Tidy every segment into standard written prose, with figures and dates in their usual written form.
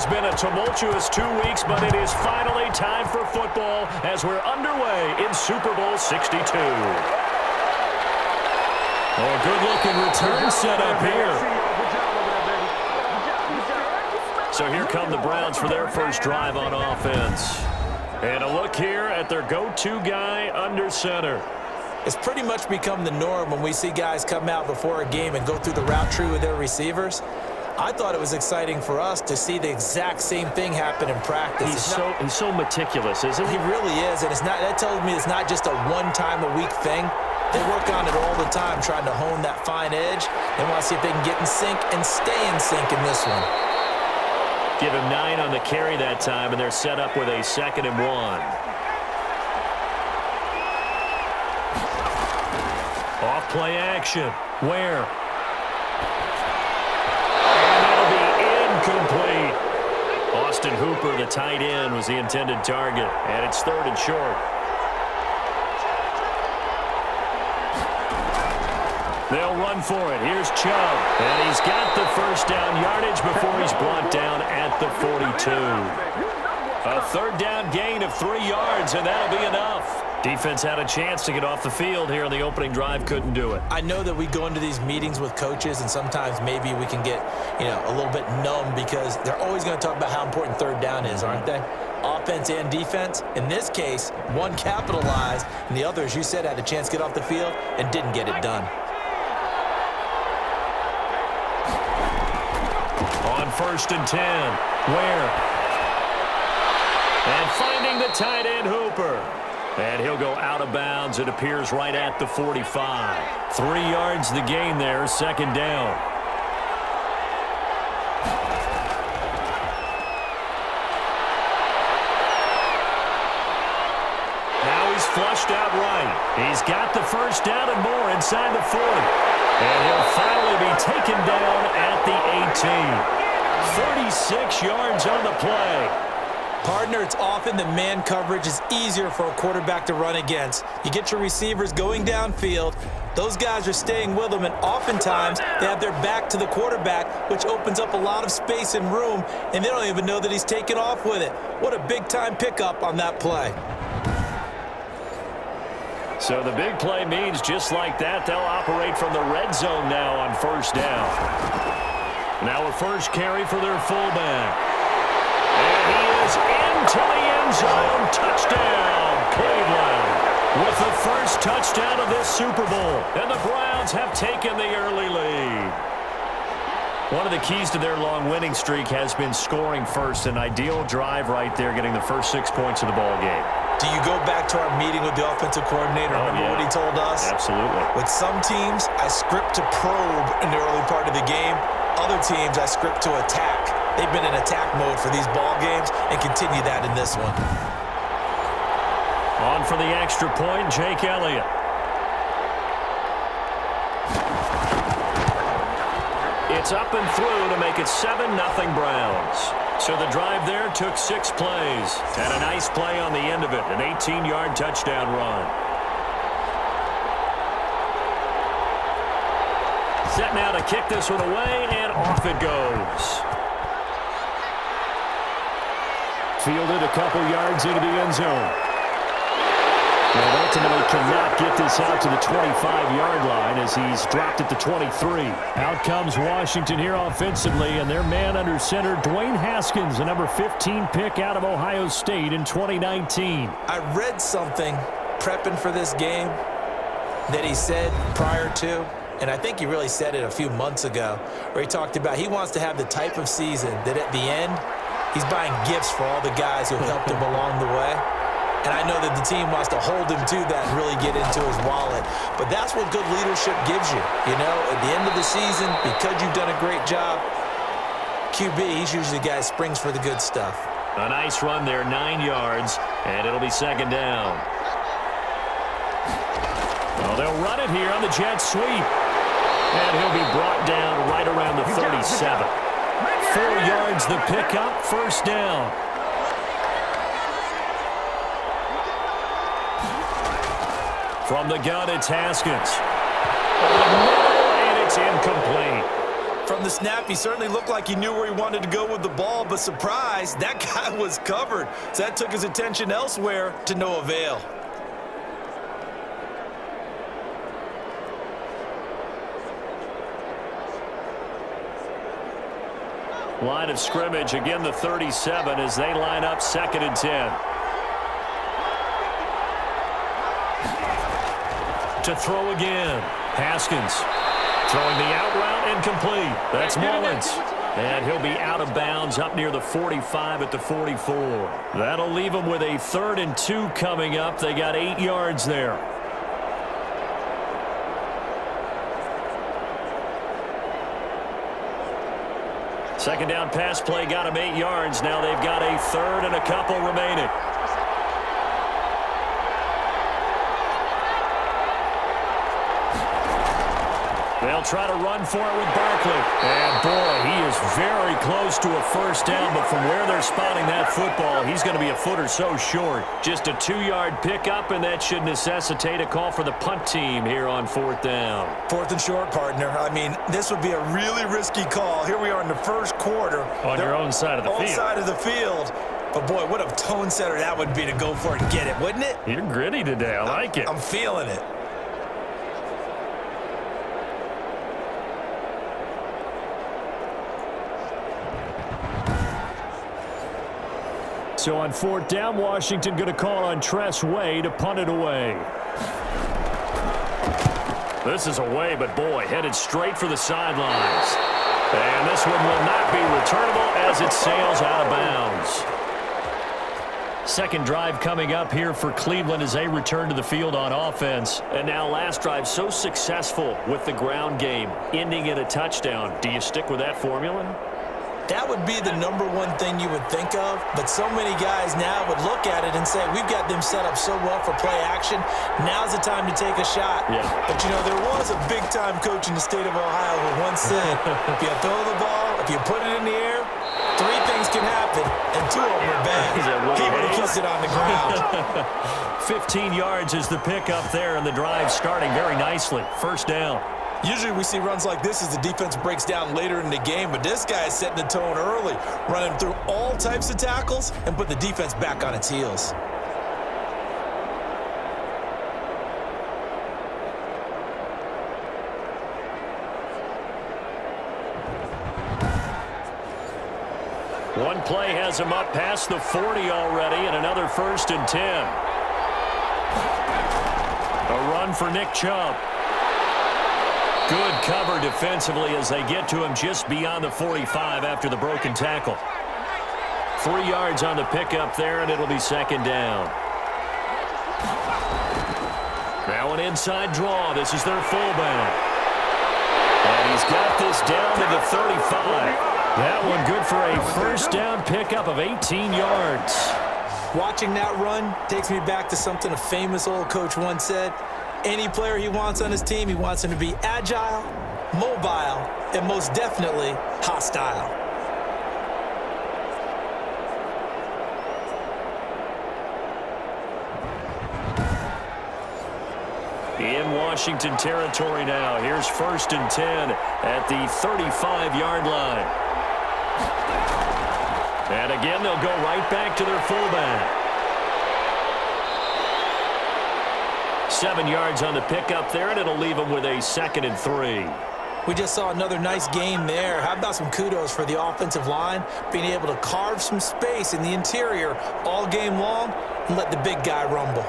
has been a tumultuous 2 weeks, but it is finally time for football as we're underway in Super Bowl 62. Oh, good-looking return setup here. So here come the Browns for their first drive on offense. And a look here at their go-to guy under center. It's pretty much become the norm when we see guys come out before a game and go through the route tree with their receivers. I thought it was exciting for us to see the exact same thing happen in practice. He's so meticulous, isn't he? He really is, and that tells me it's not just a one-time-a-week thing. They work on it all the time, trying to hone that fine edge. They want to see if they can get in sync and stay in sync in this one. Give him 9 on the carry that time, and they're set up with a 2nd and 1. Off play action. Where? And it'll be incomplete. Austin Hooper, the tight end, was the intended target. And it's 3rd and short. They'll run for it. Here's Chubb. And he's got the first down yardage before he's brought down at the 42. A 3rd down gain of 3 yards, and that'll be enough. Defense had a chance to get off the field here on the opening drive, couldn't do it. I know that we go into these meetings with coaches, and sometimes maybe we can get, a little bit numb because they're always going to talk about how important 3rd down is, aren't they? Offense and defense. In this case, one capitalized, and the other, as you said, had a chance to get off the field and didn't get it done. On 1st and 10, Ware. And finding the tight end, Hooper. And he'll go out of bounds. It appears right at the 45. 3 yards the gain there, 2nd down. Now he's flushed out right. He's got the first down and more inside the 40. And he'll finally be taken down at the 18. 36 yards on the play. Partner, it's often that man coverage is easier for a quarterback to run against. You get your receivers going downfield. Those guys are staying with them, and oftentimes they have their back to the quarterback, which opens up a lot of space and room, and they don't even know that he's taken off with it. What a big-time pickup on that play. So the big play means just like that, they'll operate from the red zone now on 1st down. Now a first carry for their fullback. And he is into the end zone. Touchdown, Cleveland. With the first touchdown of this Super Bowl. And the Browns have taken the early lead. One of the keys to their long winning streak has been scoring first. An ideal drive right there, getting the first 6 points of the ball game. Do you go back to our meeting with the offensive coordinator? Remember what he told us? Absolutely. With some teams, I script to probe in the early part of the game. Other teams, I script to attack. They've been in attack mode for these ball games and continue that in this one. On for the extra point, Jake Elliott. It's up and through to make it 7-0 Browns. So the drive there took 6 plays. And a nice play on the end of it, an 18-yard touchdown run. Set now to kick this one away, and off it goes. Fielded a couple yards into the end zone. And ultimately cannot get this out to the 25-yard line as he's dropped at the 23. Out comes Washington here offensively, and their man under center, Dwayne Haskins, a number 15 pick out of Ohio State in 2019. I read something prepping for this game that he said prior to, and I think he really said it a few months ago, where he talked about he wants to have the type of season that at the end, he's buying gifts for all the guys who helped him along the way. And I know that the team wants to hold him to that and really get into his wallet. But that's what good leadership gives you. At the end of the season, because you've done a great job, QB, he's usually the guy who springs for the good stuff. A nice run there, 9 yards, and it'll be 2nd down. Well, they'll run it here on the jet sweep. And he'll be brought down right around the 37. 4 yards the pickup, 1st down. From the gun, it's Haskins. And it's incomplete. From the snap, he certainly looked like he knew where he wanted to go with the ball, but surprise, that guy was covered. So that took his attention elsewhere to no avail. Line of scrimmage, again the 37 as they line up 2nd and 10. To throw again, Haskins. Throwing the out route and complete. That's Mullins. And he'll be out of bounds up near the 45 at the 44. That'll leave them with a 3rd and 2 coming up. They got 8 yards there. Second down pass play got them 8 yards. Now they've got a 3rd and a couple remaining. They'll try to run for it with Barkley. And, boy, he is very close to a first down, but from where they're spotting that football, he's going to be a foot or so short. Just a 2-yard pickup, and that should necessitate a call for the punt team here on 4th down. 4th and short, partner. I mean, this would be a really risky call. Here we are in the first quarter. On your own side of the field. Own side of the field. But, boy, what a tone setter that would be to go for it and get it, wouldn't it? You're gritty today. I like it. I'm feeling it. So on 4th down, Washington going to call on Tress Way to punt it away. This is away, but boy, headed straight for the sidelines. And this one will not be returnable as it sails out of bounds. Second drive coming up here for Cleveland as they return to the field on offense. And now last drive so successful with the ground game, ending in a touchdown. Do you stick with that formula? That would be the number one thing you would think of, but so many guys now would look at it and say, we've got them set up so well for play action. Now's the time to take a shot. Yeah. But, you know, there was a big-time coach in the state of Ohio who once said, if you throw the ball, if you put it in the air, 3 things can happen, and 2 of them are bad. He would have kissed it on the ground. 15 yards is the pickup there, and the drive starting very nicely. First down. Usually we see runs like this as the defense breaks down later in the game, but this guy is setting the tone early, running through all types of tackles and put the defense back on its heels. One play has him up past the 40 already, and another 1st and 10. A run for Nick Chubb. Good cover defensively as they get to him just beyond the 45 after the broken tackle. 3 yards on the pickup there, and it'll be 2nd down. Now an inside draw. This is their fullback. And he's got this down to the 35. That one good for a first down pickup of 18 yards. Watching that run takes me back to something a famous old coach once said. Any player he wants on his team, he wants him to be agile, mobile, and most definitely hostile. In Washington territory now. Here's 1st and 10 at the 35-yard line. And again, they'll go right back to their fullback. 7 yards on the pickup there, and it'll leave them with a 2nd and 3. We just saw another nice game there. How about some kudos for the offensive line, being able to carve some space in the interior all game long and let the big guy rumble.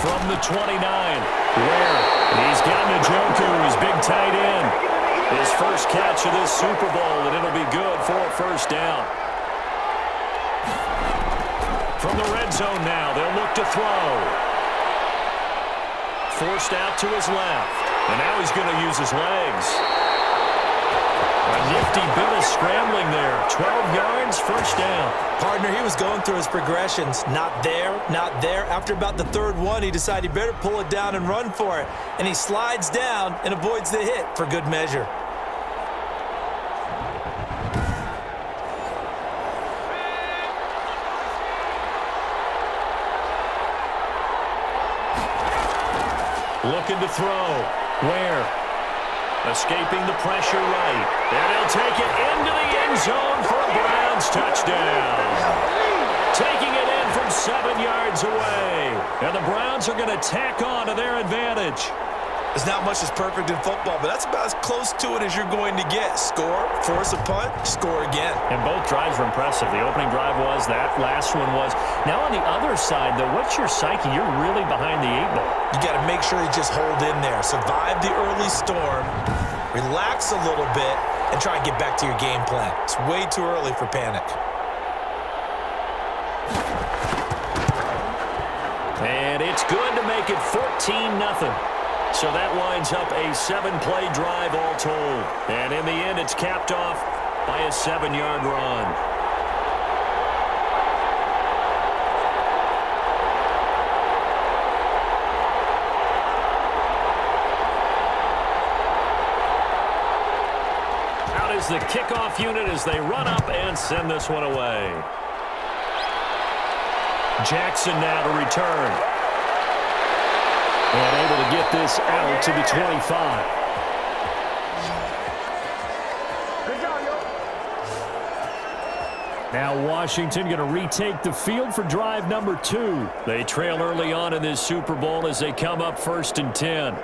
From the 29, where he's got Njoku, his big tight end. His first catch of this Super Bowl, and it'll be good for a first down. From the red zone now, they'll look to throw. Forced out to his left, and now he's going to use his legs. A nifty bit of scrambling there. 12 yards, first down. Partner, he was going through his progressions. Not there, not there. After about the 3rd one, he decided he better pull it down and run for it. And he slides down and avoids the hit for good measure. Looking to throw. Where? Escaping the pressure right. And he'll take it into the end zone for a Browns touchdown. Taking it in from 7 yards away. And the Browns are going to tack on to their advantage. There's not much that's perfect in football, but that's about as close to it as you're going to get. Score, force a punt, score again. And both drives were impressive. The opening drive was, that last one was. Now on the other side, though, what's your psyche? You're really behind the 8 ball. You got to make sure you just hold in there. Survive the early storm, relax a little bit, and try and get back to your game plan. It's way too early for panic. And it's good to make it 14-0. So that winds up a 7-play drive all told. And in the end, it's capped off by a 7-yard run. Out is the kickoff unit as they run up and send this one away. Jackson now to return. And able to get this out to the 25. Now Washington going to retake the field for drive number 2. They trail early on in this Super Bowl as they come up 1st and 10.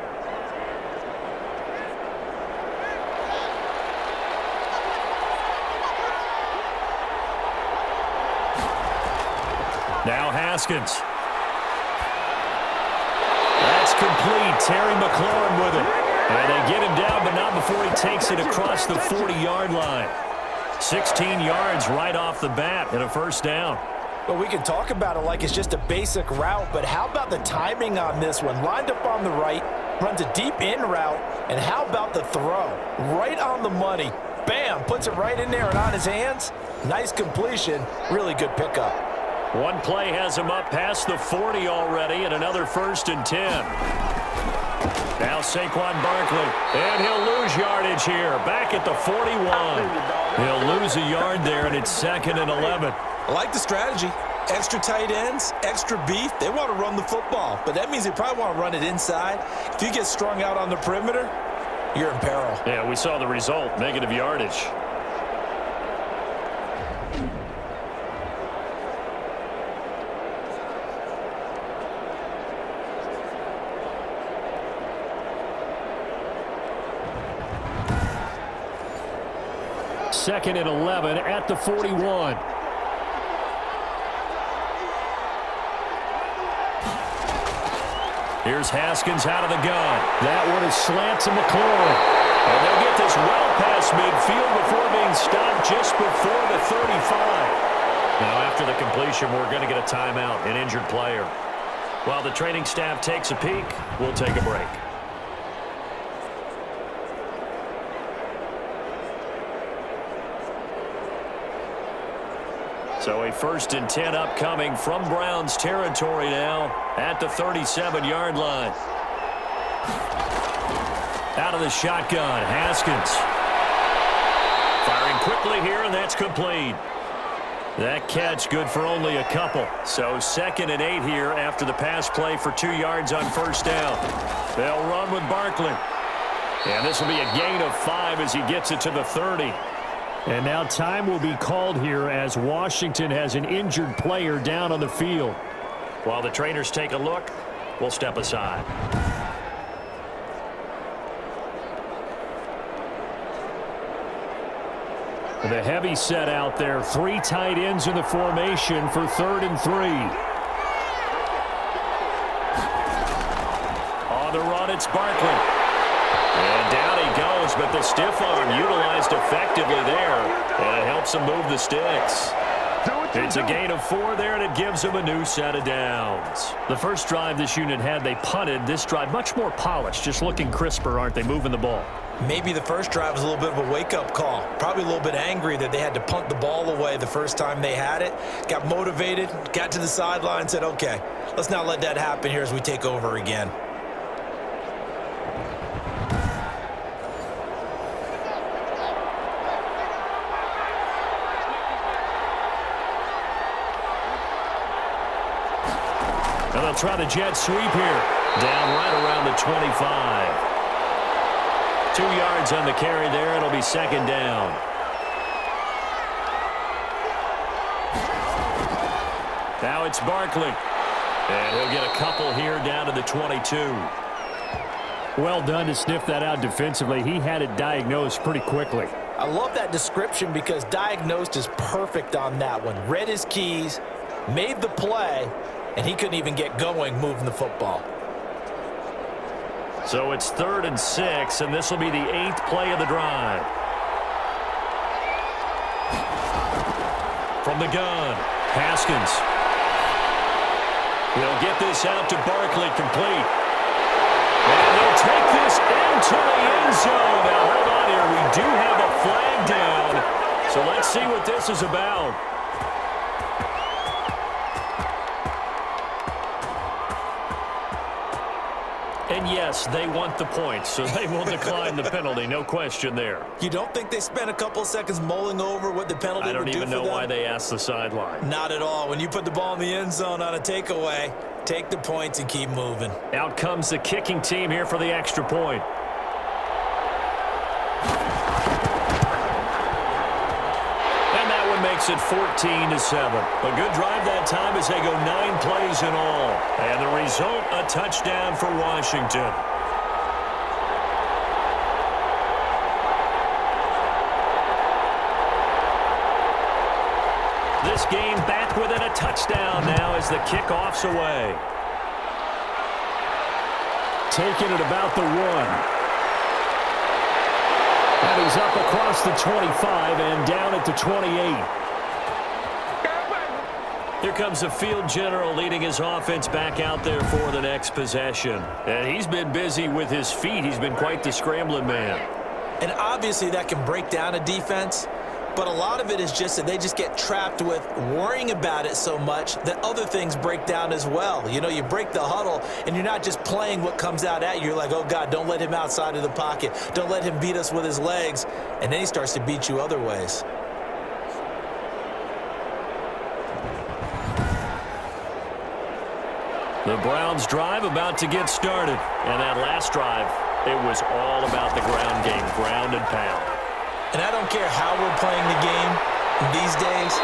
Now Haskins. That's complete. Terry McLaurin with it. And they get him down, but not before he takes it across the 40-yard line. 16 yards right off the bat and a first down. Well, we can talk about it like it's just a basic route, but how about the timing on this one? Lined up on the right, runs a deep in route, and how about the throw? Right on the money. Bam, puts it right in there and on his hands. Nice completion, really good pickup. One play has him up past the 40 already, and another 1st and 10. Now Saquon Barkley, and he'll lose yardage here. Back at the 41. He'll lose a yard there, and it's 2nd and 11. I like the strategy. Extra tight ends, extra beef. They want to run the football, but that means they probably want to run it inside. If you get strung out on the perimeter, you're in peril. Yeah, we saw the result, negative yardage. Second and 11 at the 41. Here's Haskins out of the gun. That one is slant to McLaurin. And they'll get this well past midfield before being stopped just before the 35. Now after the completion, we're going to get a timeout, an injured player. While the training staff takes a peek, we'll take a break. So a 1st and 10 upcoming from Browns territory now at the 37-yard line. Out of the shotgun, Haskins. Firing quickly here, and that's complete. That catch good for only a couple. So 2nd and 8 here after the pass play for 2 yards on 1st down. They'll run with Barkley. And this will be a gain of 5 as he gets it to the 30. And now time will be called here as Washington has an injured player down on the field. While the trainers take a look, we'll step aside. The heavy set out there. 3 tight ends in the formation for 3rd and 3. On the run, it's Barkley. And down he goes, but the stiff arm utilized effectively there. And it helps him move the sticks. It's a gain of 4 there, and it gives him a new set of downs. The first drive this unit had, they punted. This drive, much more polished, just looking crisper, aren't they, moving the ball? Maybe the first drive was a little bit of a wake-up call. Probably a little bit angry that they had to punt the ball away the first time they had it. Got motivated, got to the sideline, said, okay, let's not let that happen here as we take over again. And they'll try the jet sweep here. Down right around the 25. 2 yards on the carry there. It'll be second down. Now it's Barkley. And he'll get a couple here down to the 22. Well done to sniff that out defensively. He had it diagnosed pretty quickly. I love that description because diagnosed is perfect on that one. Read his keys, made the play, and he couldn't even get going moving the football. So it's 3rd and 6, and this will be the 8th play of the drive. From the gun, Haskins. He'll get this out to Barkley, complete. And they'll take this into the end zone. Now, hold on here. We do have a flag down. So let's see what this is about. And yes, they want the points, so they will decline the penalty. No question there. You don't think they spent a couple seconds mulling over what the penalty would do for them? I don't even know why they asked the sideline. Not at all. When you put the ball in the end zone on a takeaway, take the points and keep moving. Out comes the kicking team here for the extra point. And that one makes it 14-7. A good drive that time as they go 9 plays in all. And the result, a touchdown for Washington. This game back within a touchdown now as the kickoff's away. Taking it about the 1. And he's up across the 25 and down at the 28. Here comes the field general leading his offense back out there for the next possession. And he's been busy with his feet. He's been quite the scrambling man. And obviously that can break down a defense. But a lot of it is just that they just get trapped with worrying about it so much that other things break down as well. You know, you break the huddle, and you're not just playing what comes out at you. You're like, oh, God, don't let him outside of the pocket. Don't let him beat us with his legs. And then he starts to beat you other ways. The Browns drive about to get started. And that last drive, it was all about the ground game, ground and pound. And I don't care how we're playing the game these days,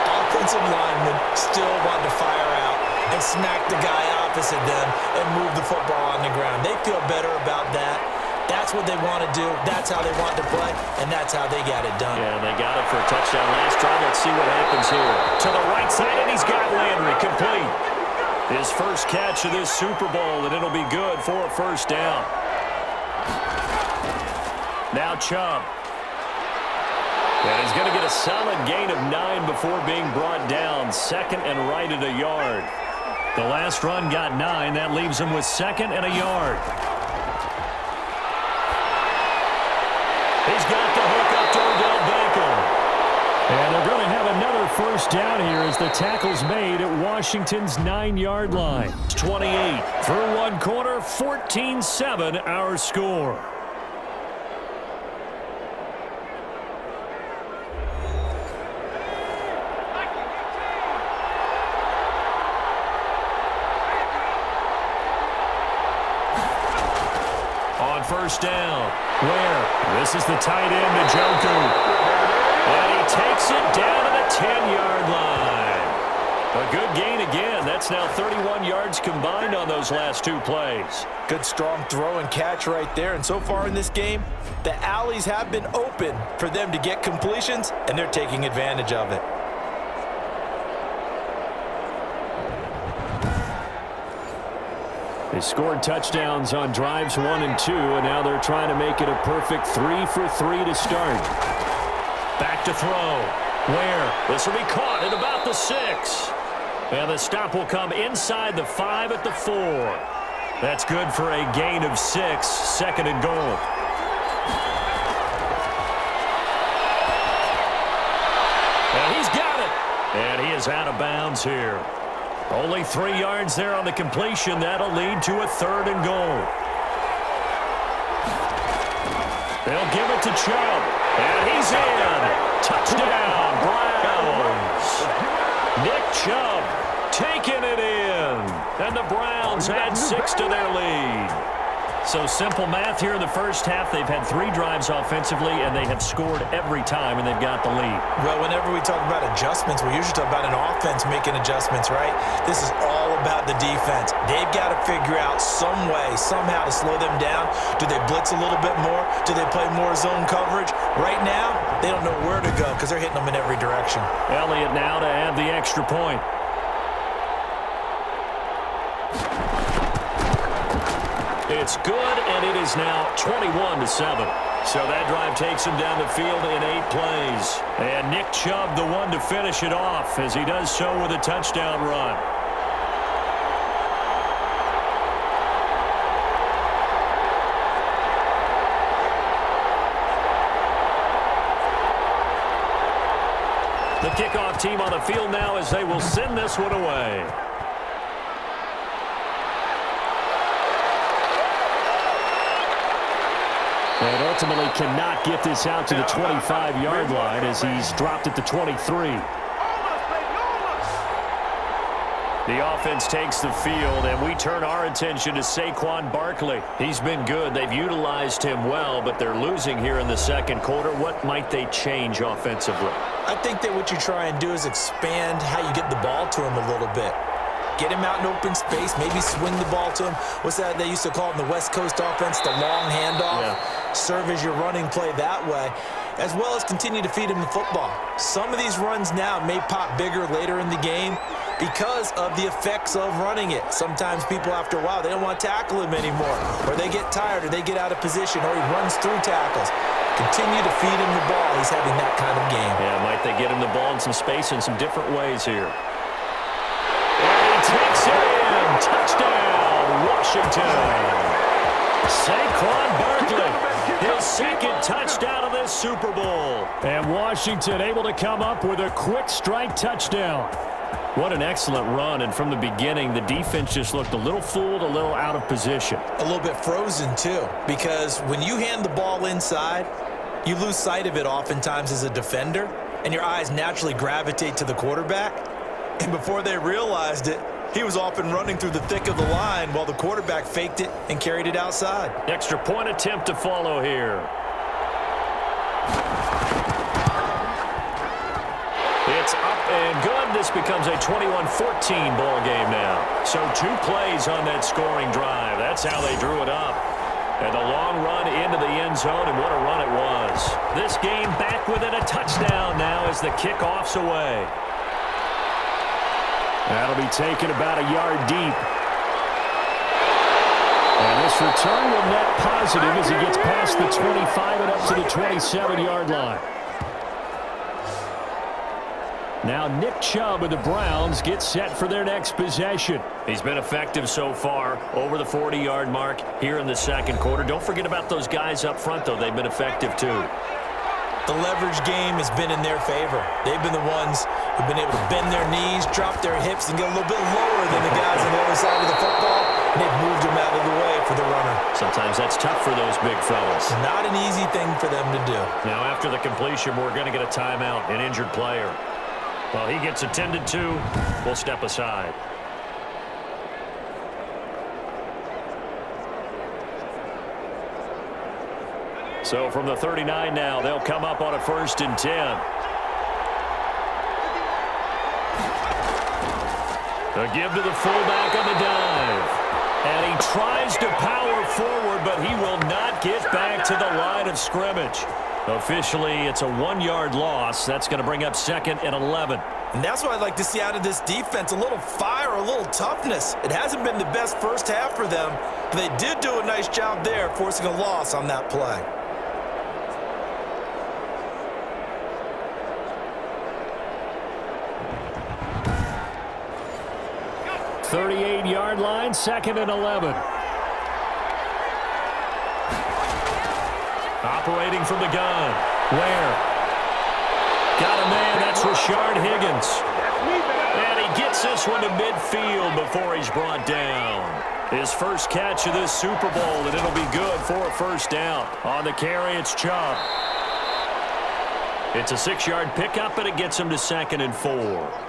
offensive linemen still want to fire out and smack the guy opposite them and move the football on the ground. They feel better about that. That's what they want to do. That's how they want to play, and that's how they got it done. Yeah, they got it for a touchdown last drive. Let's see what happens here. To the right side, and he's got Landry complete. His first catch of this Super Bowl, and it'll be good for a first down. Now Chubb. And he's going to get a solid gain of 9 before being brought down. 2nd and right at a yard. The last run got 9. That leaves him with 2nd and a yard. He's got the hook up to Odell Beckham. And they're going to have another first down here as the tackle's made at Washington's 9-yard line. It's 28 through one quarter, 14-7 our score. First down. Where? This is the tight end, Njoku. And he takes it down to the 10-yard line. A good gain again. That's now 31 yards combined on those last 2 plays. Good strong throw and catch right there. And so far in this game, the alleys have been open for them to get completions, and they're taking advantage of it. They scored touchdowns on drives 1 and 2, and now they're trying to make it a perfect 3 for 3 to start. Back to throw. Where? This will be caught at about the 6. And the stop will come inside the 5 at the 4. That's good for a gain of 6, 2nd and goal. And he's got it. And he is out of bounds here. Only 3 yards there on the completion. That'll lead to a 3rd and goal. They'll give it to Chubb. And he's in. Touchdown, Browns. Nick Chubb, taking it in. And the Browns add 6 to their lead. So simple math here in the first half. They've had 3 drives offensively, and they have scored every time, and they've got the lead. Well, whenever we talk about adjustments, we usually talk about an offense making adjustments, right? This is all about the defense. They've got to figure out some way, somehow to slow them down. Do they blitz a little bit more? Do they play more zone coverage? Right now, they don't know where to go because they're hitting them in every direction. Elliott now to add the extra point. It's good, and it is now 21-7. So that drive takes him down the field in 8 plays. And Nick Chubb, the one to finish it off, as he does so with a touchdown run. The kickoff team on the field now as they will send this one away. And ultimately cannot get this out to the 25-yard line as he's dropped at the 23. The offense takes the field, and we turn our attention to Saquon Barkley. He's been good. They've utilized him well, but they're losing here in the second quarter. What might they change offensively? I think that what you try and do is expand how you get the ball to him a little bit. Get him out in open space, maybe swing the ball to him. What's that they used to call it in the West Coast offense, the long handoff? Yeah. Serve as your running play that way, as well as continue to feed him the football. Some of these runs now may pop bigger later in the game because of the effects of running it. Sometimes people, after a while, they don't want to tackle him anymore, or they get tired, or they get out of position, or he runs through tackles. Continue to feed him the ball. He's having that kind of game. Yeah, might they get him the ball in some space in some different ways here. Takes it in. Touchdown, Washington. Saquon Barkley, his second touchdown of this Super Bowl. And Washington able to come up with a quick strike touchdown. What an excellent run, and from the beginning, the defense just looked a little fooled, a little out of position. A little bit frozen, too, because when you hand the ball inside, you lose sight of it oftentimes as a defender, and your eyes naturally gravitate to the quarterback. And before they realized it, he was off and running through the thick of the line while the quarterback faked it and carried it outside. Extra point attempt to follow here. It's up and good. This becomes a 21-14 ball game now. So 2 plays on that scoring drive. That's how they drew it up. And the long run into the end zone, and what a run it was. This game back within a touchdown now as the kickoff's away. That'll be taken about a yard deep. And this return will net positive as he gets past the 25 and up to the 27-yard line. Now Nick Chubb of the Browns gets set for their next possession. He's been effective so far, over the 40-yard mark here in the second quarter. Don't forget about those guys up front, though. They've been effective, too. The leverage game has been in their favor. They've been the ones who've been able to bend their knees, drop their hips, and get a little bit lower than the guys on the other side of the football, and they've moved them out of the way for the runner. Sometimes that's tough for those big fellas. Not an easy thing for them to do. Now, after the completion, we're going to get a timeout, an injured player. Well, he gets attended to. We'll step aside. So from the 39 now, they'll come up on a 1st and 10. A give to the fullback on the dive. And he tries to power forward, but he will not get back to the line of scrimmage. Officially, it's a 1-yard loss. That's going to bring up 2nd and 11. And that's what I'd like to see out of this defense, a little fire, a little toughness. It hasn't been the best first half for them, but they did do a nice job there, forcing a loss on that play. 38-yard line, 2nd and 11. Operating from the gun. Where? Got a man. That's Rashard Higgins. And he gets this one to midfield before he's brought down. His first catch of this Super Bowl, and it'll be good for a 1st down. On the carry, it's Chubb. It's a 6-yard pickup, and it gets him to 2nd and 4.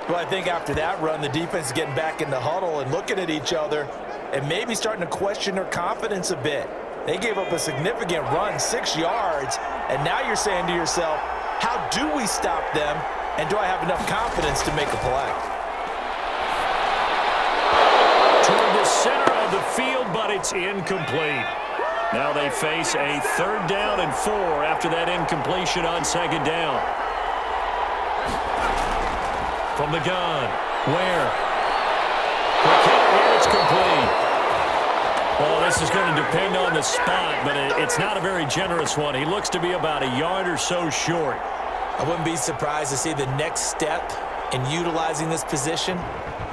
Well, I think after that run, the defense is getting back in the huddle and looking at each other and maybe starting to question their confidence a bit. They gave up a significant run, 6 yards, and now you're saying to yourself, how do we stop them, and do I have enough confidence to make a play? Toward the center of the field, but it's incomplete. Now they face a 3rd down and 4 after that incompletion on 2nd down. From the gun, where? It's complete. Well, this is going to depend on the spot, but it's not a very generous one. He looks to be about a yard or so short. I wouldn't be surprised to see the next step in utilizing this position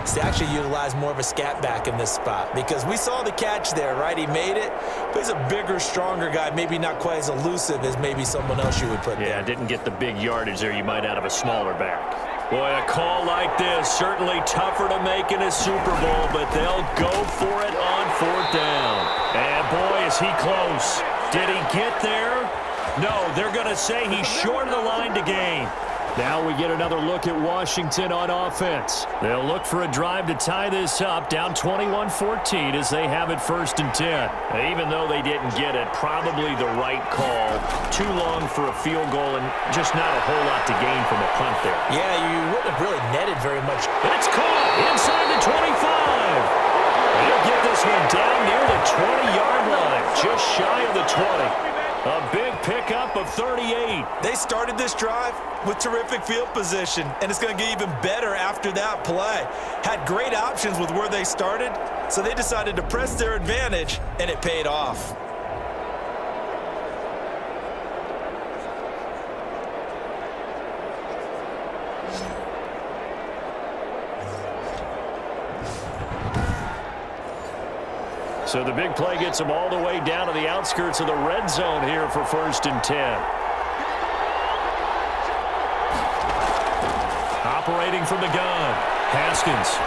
is to actually utilize more of a scat back in this spot, because we saw the catch there, right? He made it, but he's a bigger, stronger guy, maybe not quite as elusive as maybe someone else you would put there. Yeah, didn't get the big yardage there you might out of a smaller back. Boy, a call like this, certainly tougher to make in a Super Bowl, but they'll go for it on 4th down. And boy, is he close. Did he get there? No, they're going to say he's short of the line to gain. Now we get another look at Washington on offense. They'll look for a drive to tie this up, down 21-14 as they have it 1st and 10. Even though they didn't get it, probably the right call. Too long for a field goal and just not a whole lot to gain from a punt there. Yeah, you wouldn't have really netted very much. It's caught inside the 25. They'll get this one down near the 20-yard line, just shy of the 20. A big pickup of 38. They started this drive with terrific field position, and it's going to get even better after that play. Had great options with where they started, so they decided to press their advantage, and it paid off. So the big play gets them all the way down to the outskirts of the red zone here for 1st and 10. Operating from the gun, Haskins.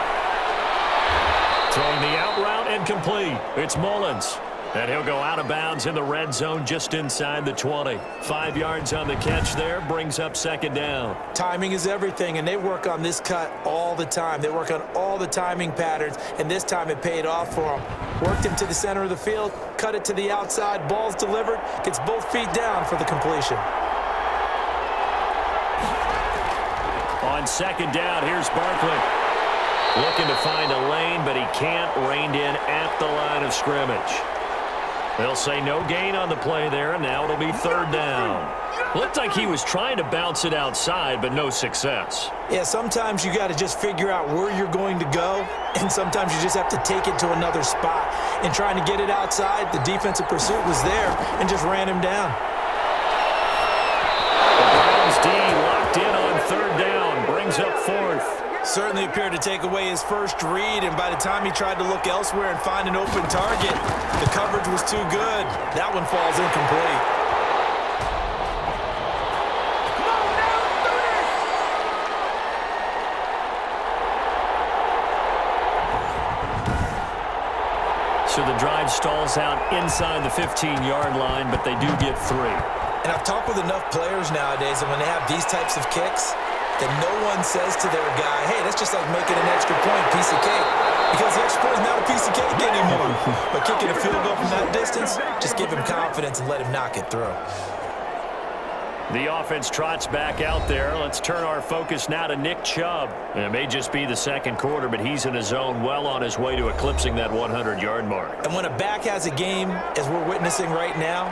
Throwing the out route and complete. It's Mullins. And he'll go out of bounds in the red zone just inside the 20. 5 yards on the catch there, brings up 2nd down. Timing is everything, and they work on this cut all the time. They work on all the timing patterns, and this time it paid off for them. Worked him to the center of the field, cut it to the outside, ball's delivered, gets both feet down for the completion. On 2nd down, here's Barkley. Looking to find a lane, but he can't. Reined in at the line of scrimmage. They'll say no gain on the play there, and now it'll be 3rd down. Looked like he was trying to bounce it outside, but no success. Yeah, sometimes you got to just figure out where you're going to go, and sometimes you just have to take it to another spot. And trying to get it outside, the defensive pursuit was there and just ran him down. The Browns D locked in on 3rd down, brings up 4th. Certainly appeared to take away his first read, and by the time he tried to look elsewhere and find an open target, the coverage was too good. That one falls incomplete. So the drive stalls out inside the 15-yard line, but they do get 3. And I've talked with enough players nowadays, and when they have these types of kicks, that no one says to their guy, hey, that's just like making an extra point, piece of cake. Because the extra point is not a piece of cake anymore. But kicking a field goal from that distance, just give him confidence and let him knock it through. The offense trots back out there. Let's turn our focus now to Nick Chubb. It may just be the 2nd quarter, but he's in his zone, well on his way to eclipsing that 100-yard mark. And when a back has a game, as we're witnessing right now,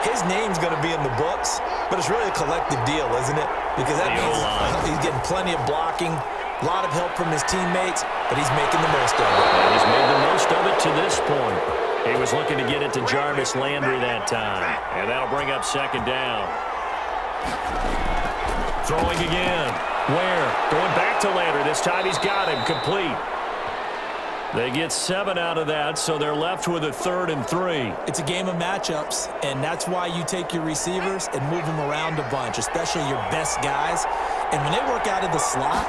his name's going to be in the books, but it's really a collective deal, isn't it? Because that means he's getting plenty of blocking, a lot of help from his teammates, but he's making the most of it. And he's made the most of it to this point. He was looking to get it to Jarvis Landry that time, and that'll bring up 2nd down. Throwing again. Where? Going back to Landry. This time he's got him. Complete. They get 7 out of that, so they're left with a 3rd and 3. It's a game of matchups, and that's why you take your receivers and move them around a bunch, especially your best guys. And when they work out of the slot,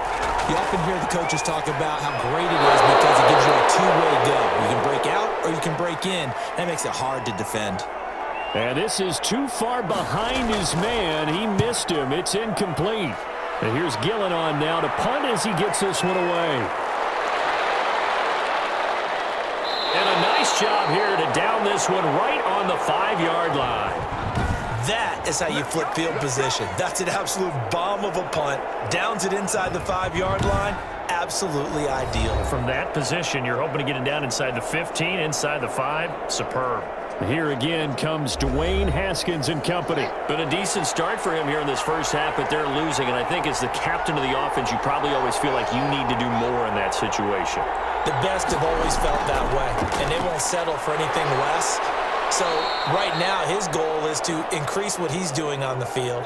you often hear the coaches talk about how great it is because it gives you a two-way go. You can break out or you can break in. That makes it hard to defend. And this is too far behind his man. He missed him. It's incomplete. And here's Gillen on now to punt as he gets this one away. And a nice job here to down this one right on the 5-yard line. That is how you flip field position. That's an absolute bomb of a punt. Downs it inside the 5-yard line. Absolutely ideal. From that position, you're hoping to get it down inside the 15, inside the 5. Superb. Here again comes Dwayne Haskins and company. Been a decent start for him here in this first half, but they're losing. And I think as the captain of the offense, you probably always feel like you need to do more in that situation. The best have always felt that way, and they won't settle for anything less. So right now, his goal is to increase what he's doing on the field,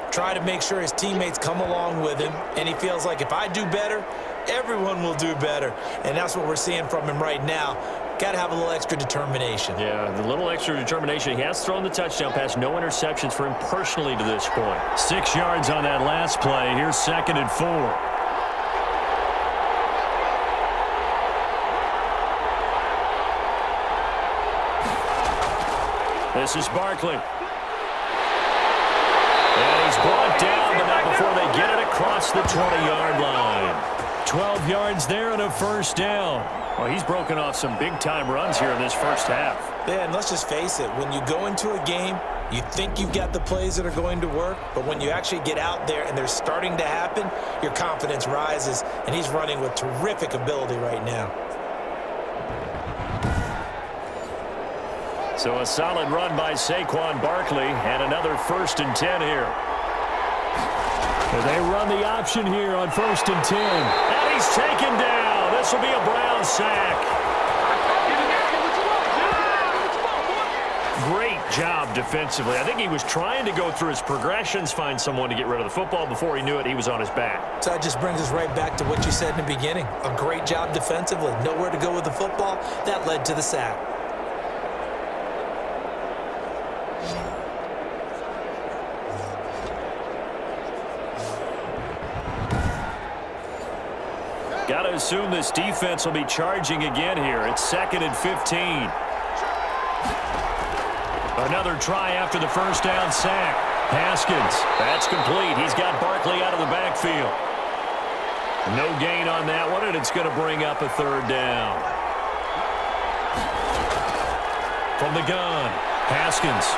try to make sure his teammates come along with him, and he feels like if I do better, everyone will do better. And that's what we're seeing from him right now. Got to have a little extra determination. Yeah, the little extra determination. He has thrown the touchdown pass. No interceptions for him personally to this point. 6 yards on that last play. Here's 2nd and 4. This is Barkley. And he's brought down, but not before they get it across the 20-yard line. 12 yards there and a first down. Well, he's broken off some big-time runs here in this first half. Yeah, and let's just face it. When you go into a game, you think you've got the plays that are going to work, but when you actually get out there and they're starting to happen, your confidence rises, and he's running with terrific ability right now. So a solid run by Saquon Barkley, and another 1st and 10 here. And they run the option here on 1st and 10. And he's taken down. This will be a Brown sack. Great job defensively. I think he was trying to go through his progressions, find someone to get rid of the football. Before he knew it, he was on his back. So that just brings us right back to what you said in the beginning. A great job defensively. Nowhere to go with the football. That led to the sack. Got to assume this defense will be charging again here. It's 2nd and 15. Another try after the first down sack. Haskins, that's complete. He's got Barkley out of the backfield. No gain on that one, and it's going to bring up a 3rd down. From the gun, Haskins.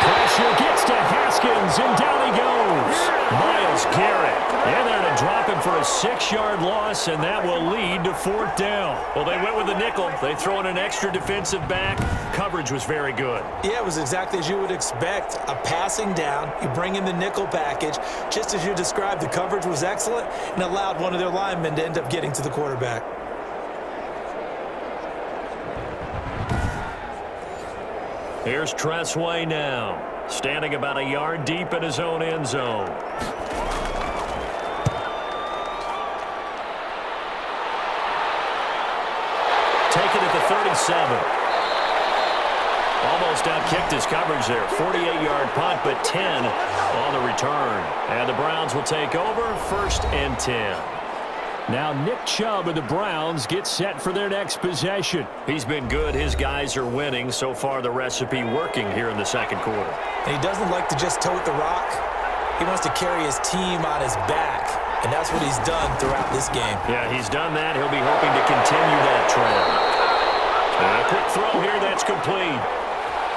Pressure gets to Haskins, and down he goes. Myles Garrett. And they're going to drop him for a 6-yard loss, and that will lead to 4th down. Well, they went with the nickel. They throw in an extra defensive back. Coverage was very good. Yeah, it was exactly as you would expect. A passing down, you bring in the nickel package. Just as you described, the coverage was excellent and allowed one of their linemen to end up getting to the quarterback. Here's Tressway now, standing about a yard deep in his own end zone. Taken at the 37. Almost outkicked his coverage there. 48-yard punt, but 10 on the return. And the Browns will take over, 1st and 10. Now Nick Chubb of the Browns gets set for their next possession. He's been good. His guys are winning. So far, the recipe working here in the 2nd quarter. And he doesn't like to just tote the rock. He wants to carry his team on his back, and that's what he's done throughout this game. Yeah, he's done that. He'll be hoping to continue that trend. And a quick throw here. That's complete.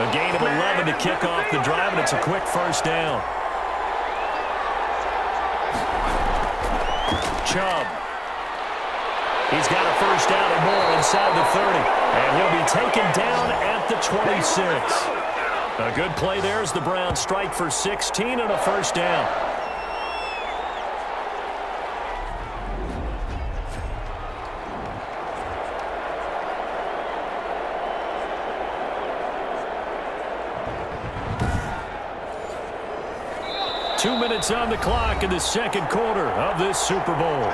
A gain of 11 to kick off the drive, and it's a quick 1st down. Chubb. He's got a 1st down and more inside the 30. And he'll be taken down at the 26. A good play there as the Browns strike for 16 and a 1st down. Two minutes on the clock in the 2nd quarter of this Super Bowl.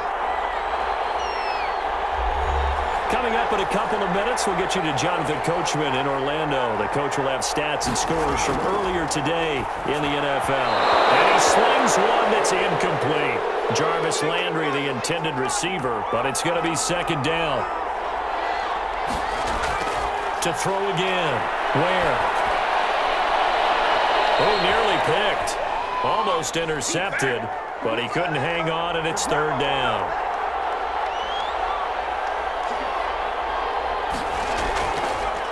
Coming up in a couple of minutes, we'll get you to Jonathan Coachman in Orlando. The coach will have stats and scores from earlier today in the NFL. And he slings one that's incomplete. Jarvis Landry, the intended receiver, but it's going to be 2nd down. To throw again. Where? Oh, nearly picked. Almost intercepted, but he couldn't hang on, and it's third down.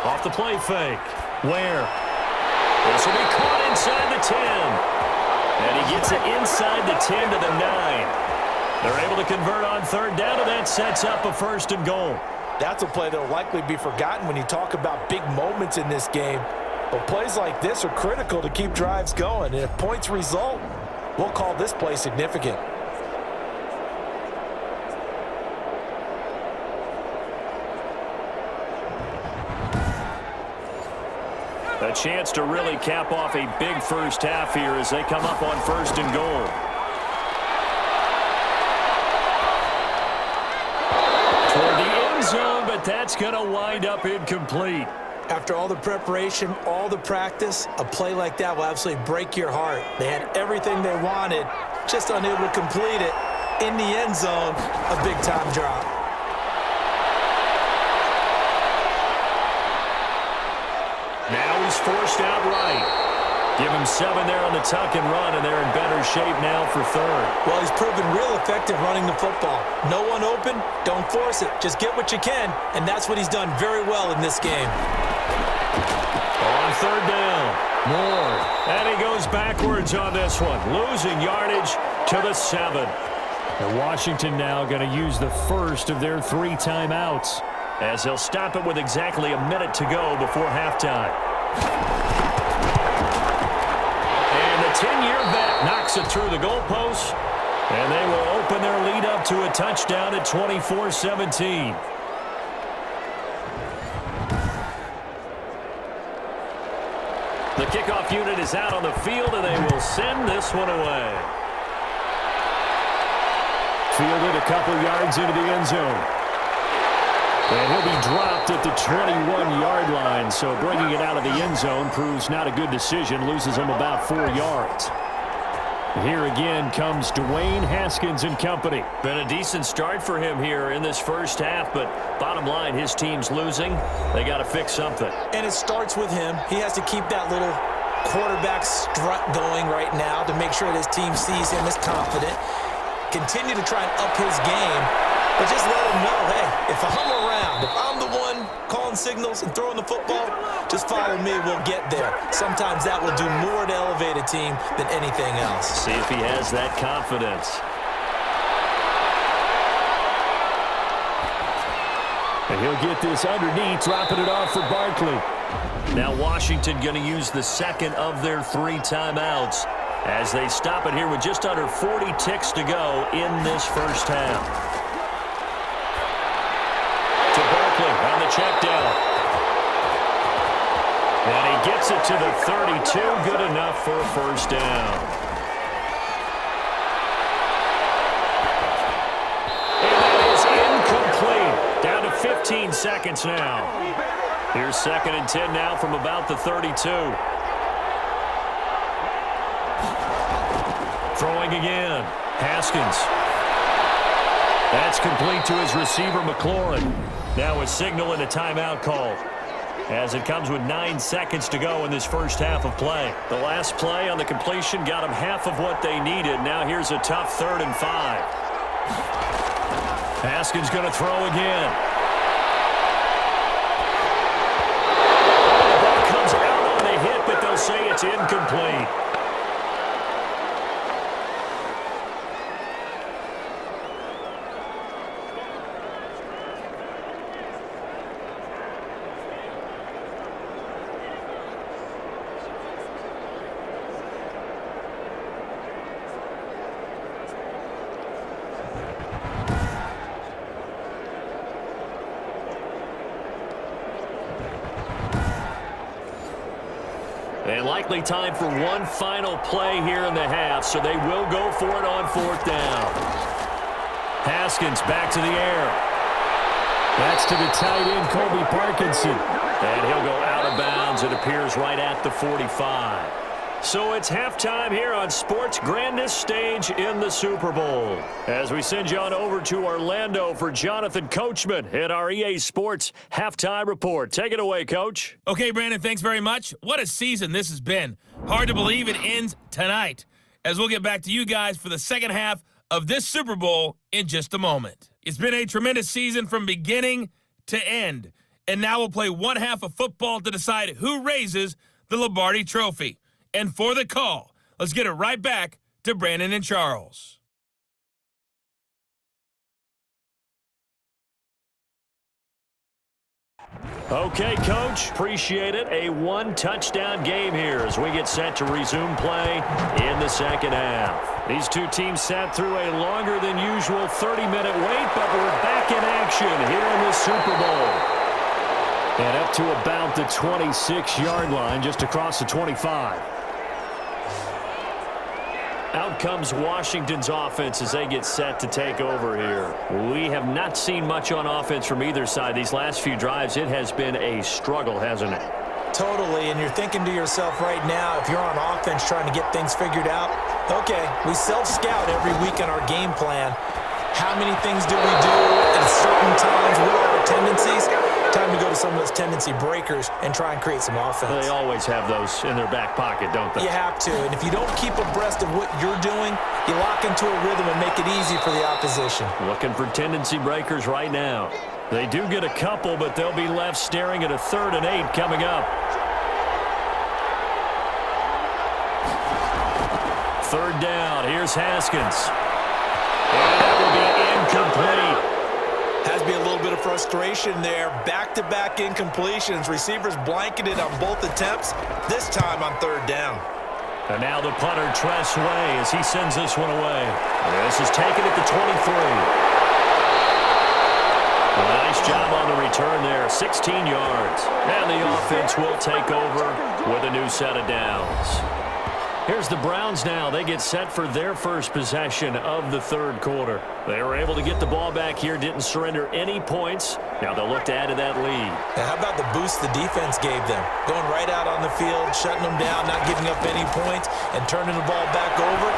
Off the play fake. Ware. This will be caught inside the 10. And he gets it inside the 10 to the 9. They're able to convert on third down, and that sets up a first and goal. That's a play that will likely be forgotten when you talk about big moments in this game. But plays like this are critical to keep drives going. And if points result, we'll call this play significant. A chance to really cap off a big first half here as they come up on first and goal. Toward the end zone, but that's going to wind up incomplete. After all the preparation, all the practice, a play like that will absolutely break your heart. They had everything they wanted, just unable to complete it. In the end zone, a big-time drop. Now he's forced out right. Give him 7 there on the tuck and run, and they're in better shape now for third. Well, he's proven real effective running the football. No one open, don't force it. Just get what you can, and that's what he's done very well in this game. On third down, Moore. And he goes backwards on this one, losing yardage to the 7. And Washington now going to use the first of their 3 timeouts, as they'll stop it with exactly a minute to go before halftime. And the 10-year vet knocks it through the goalpost, and they will open their lead up to a touchdown at 24-17. The kickoff unit is out on the field, and they will send this one away. fielded a couple yards into the end zone. And he'll be dropped at the 21-yard line, so bringing it out of the end zone proves not a good decision, loses him about 4 yards. Here again comes Dwayne Haskins and company. Been a decent start for him here in this first half, but bottom line, his team's losing. They got to fix something. And it starts with him. He has to keep that little quarterback strut going right now to make sure that his team sees him as confident. Continue to try and up his game, but just let him know, hey, if I'm around, if I'm the one calling signals and throwing the football, just follow me, we'll get there. Sometimes that will do more to elevate a team than anything else. See if he has that confidence. And he'll get this underneath, dropping it off for Barkley. Now Washington going to use the second of their 3 timeouts as they stop it here with just under 40 ticks to go in this first half. To Barkley on the check down. And he gets it to the 32, good enough for a first down. And that is incomplete. Down to 15 seconds now. Here's 2nd and 10 now from about the 32. Throwing again. Haskins. That's complete to his receiver, McLaurin. Now a signal and a timeout call, as it comes with 9 seconds to go in this first half of play. The last play on the completion got them half of what they needed. Now here's a tough 3rd and 5. Haskins going to throw again. The ball comes out on the hit, but they'll say it's incomplete. And likely time for one final play here in the half, so they will go for it on 4th down. Haskins back to the air. That's to the tight end, Colby Parkinson. And he'll go out of bounds, it appears, right at the 45. So it's halftime here on sports' grandest stage in the Super Bowl, as we send you on over to Orlando for Jonathan Coachman in our EA Sports Halftime Report. Take it away, Coach. Okay, Brandon, thanks very much. What a season this has been. Hard to believe it ends tonight. as we'll get back to you guys for the second half of this Super Bowl in just a moment. It's been a tremendous season from beginning to end, and now we'll play one half of football to decide who raises the Lombardi Trophy. And for the call, let's get it right back to Brandon and Charles. Okay, Coach, appreciate it. A one-touchdown game here as we get set to resume play in the second half. These two teams sat through a longer than usual 30-minute wait, but we're back in action here in the Super Bowl. And up to about the 26-yard line, just across the 25. Out comes Washington's offense as they get set to take over here. We have not seen much on offense from either side. These last few drives, it has been a struggle, hasn't it? Totally, and you're thinking to yourself right now, if you're on offense trying to get things figured out, okay, we self-scout every week in our game plan. How many things do we do at certain times? What are our tendencies? Time to go to some of those tendency breakers and try and create some offense. They always have those in their back pocket, don't they? You have to, and if you don't keep abreast of what you're doing, you lock into a rhythm and make it easy for the opposition. Looking for tendency breakers right now. They do get a couple, but they'll be left staring at a 3rd and 8 coming up. 3rd down. Here's Haskins. And that will be incomplete. Has to be a little bit of frustration there. Back-to-back incompletions. Receivers blanketed on both attempts, this time on 3rd down. And now the punter, Tress Way, as he sends this one away. This is taken at the 23. A nice job on the return there, 16 yards. And the offense will take over with a new set of downs. Here's the Browns now. They get set for their first possession of the 3rd quarter. They were able to get the ball back here, didn't surrender any points. Now they'll look to add to that lead. Now how about the boost the defense gave them? Going right out on the field, shutting them down, not giving up any points, and turning the ball back over.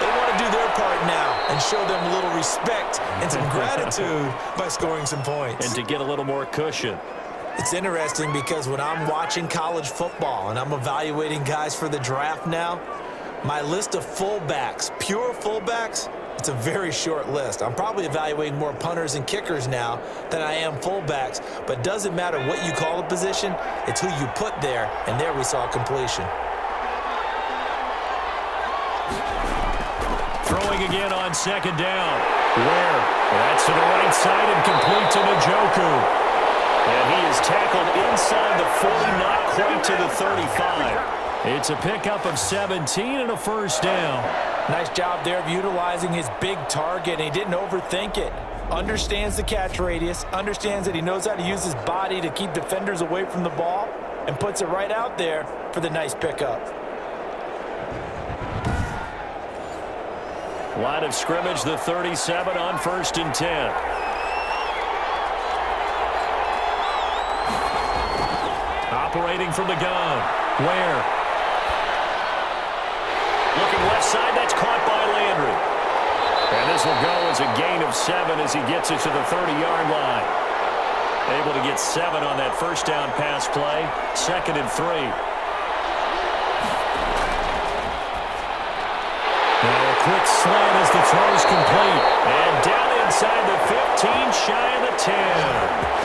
They want to do their part now and show them a little respect and some gratitude by scoring some points. And to get a little more cushion. It's interesting because when I'm watching college football and I'm evaluating guys for the draft now, my list of fullbacks, pure fullbacks, it's a very short list. I'm probably evaluating more punters and kickers now than I am fullbacks, but it doesn't matter what you call a position, it's who you put there, and there we saw completion. Throwing again on 2nd down. Where? That's to the right side and complete to Njoku. And he is tackled inside the 40, not quite to the 35. It's a pickup of 17 and a 1st down. Nice job there of utilizing his big target, and he didn't overthink it. Understands the catch radius, understands that he knows how to use his body to keep defenders away from the ball, and puts it right out there for the nice pickup. Line of scrimmage, the 37 on 1st and 10. Operating from the gun. Where? Looking left side, that's caught by Landry. And this will go as a gain of 7 as he gets it to the 30-yard line. Able to get 7 on that 1st down pass play. 2nd and 3. Now a quick slant as the throw's complete. And down inside the 15, shy of the 10.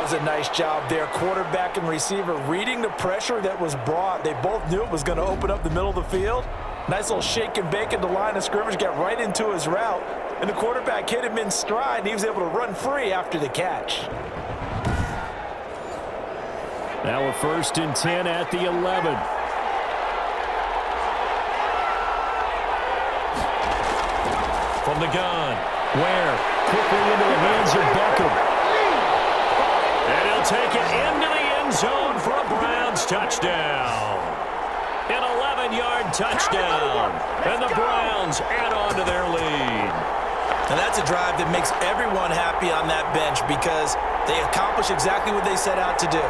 A nice job there. Quarterback and receiver reading the pressure that was brought. They both knew it was going to open up the middle of the field. Nice little shake and bake at the line of scrimmage, got right into his route, and the quarterback hit him in stride, and he was able to run free after the catch. Now a 1st and 10 at the 11. From the gun. Where? Quickly into the hands of Beckham. And he'll take it into the end zone for a Browns touchdown. An 11-yard touchdown. And the Browns add on to their lead. And that's a drive that makes everyone happy on that bench because they accomplish exactly what they set out to do.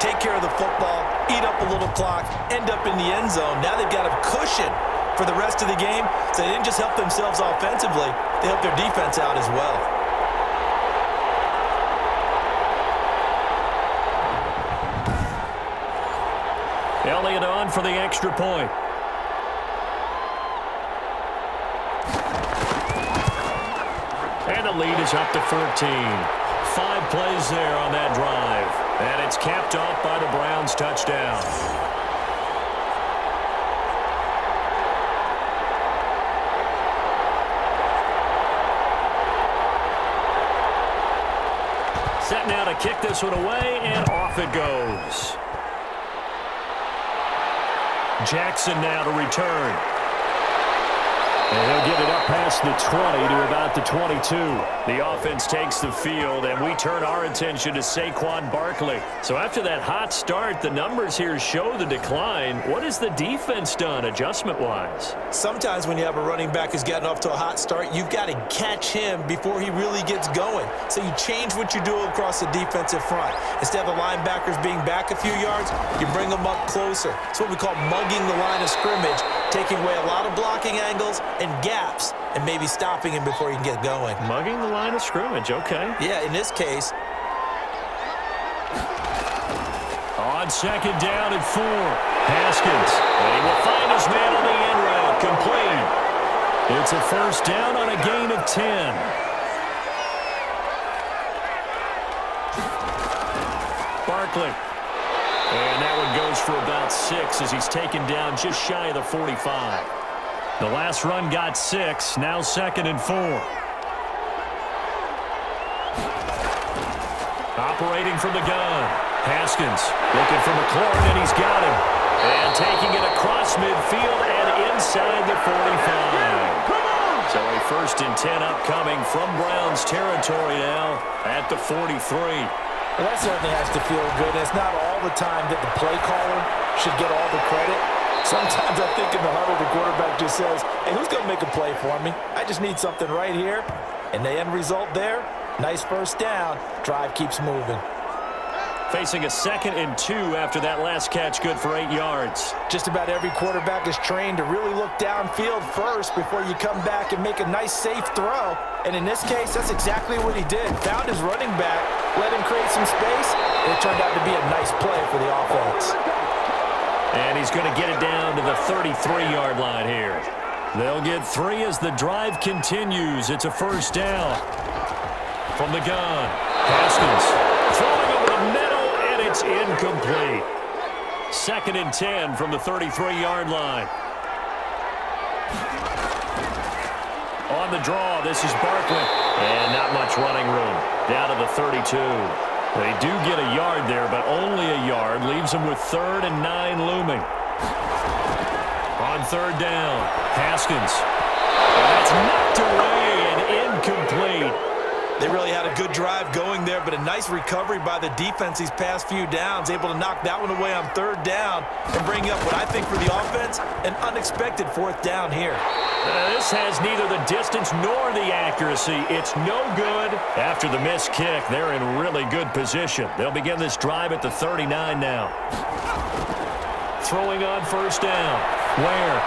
Take care of the football, eat up a little clock, end up in the end zone. Now they've got a cushion for the rest of the game. So they didn't just help themselves offensively, they helped their defense out as well. They only play it on for the extra point. And the lead is up to 14. 5 plays there on that drive. And it's capped off by the Browns' touchdown. Set now to kick this one away, and off it goes. Jackson now to return. And he'll get it up past the 20 to about the 22. The offense takes the field, and we turn our attention to Saquon Barkley. So after that hot start, the numbers here show the decline. What has the defense done adjustment-wise? Sometimes when you have a running back who's gotten off to a hot start, you've got to catch him before he really gets going. So you change what you do across the defensive front. Instead of the linebackers being back a few yards, you bring them up closer. It's what we call mugging the line of scrimmage, taking away a lot of blocking angles and gaps, and maybe stopping him before he can get going. Mugging the line of scrimmage, okay. Yeah, in this case. On second down and 4, Haskins. And he will find his man on the end route, complete. It's a first down on a gain of 10. Barkley. And that one goes for about 6 as he's taken down just shy of the 45. The last run got 6, now second and 4. Operating from the gun. Haskins looking for McLaurin, and he's got him. And taking it across midfield and inside the 45. So a first and 10 upcoming from Browns territory now at the 43. Well, that certainly has to feel good. It's not all the time that the play caller should get all the credit. Sometimes I think in the huddle, the quarterback just says, hey, who's going to make a play for me? I just need something right here. And the end result there, nice first down. Drive keeps moving. Facing a second and 2 after that last catch, good for 8 yards. Just about every quarterback is trained to really look downfield first before you come back and make a nice, safe throw. And in this case, that's exactly what he did. Found his running back, let him create some space, and it turned out to be a nice play for the offense. And he's going to get it down to the 33-yard line here. They'll get 3 as the drive continues. It's a first down. From the gun, Haskins throwing over the middle, and it's incomplete. Second and 10 from the 33-yard line. On the draw, this is Barkley. And not much running room. Down to the 32. They do get a yard there, but only a yard. Leaves them with 3rd and 9 looming. On third down, Haskins. And that's knocked away and incomplete. They really had a good drive going there, but a nice recovery by the defense these past few downs, able to knock that one away on third down and bring up what I think for the offense, an unexpected 4th down here. This has neither the distance nor the accuracy. It's no good. After the missed kick, they're in really good position. They'll begin this drive at the 39 now. Throwing on first down. Ware.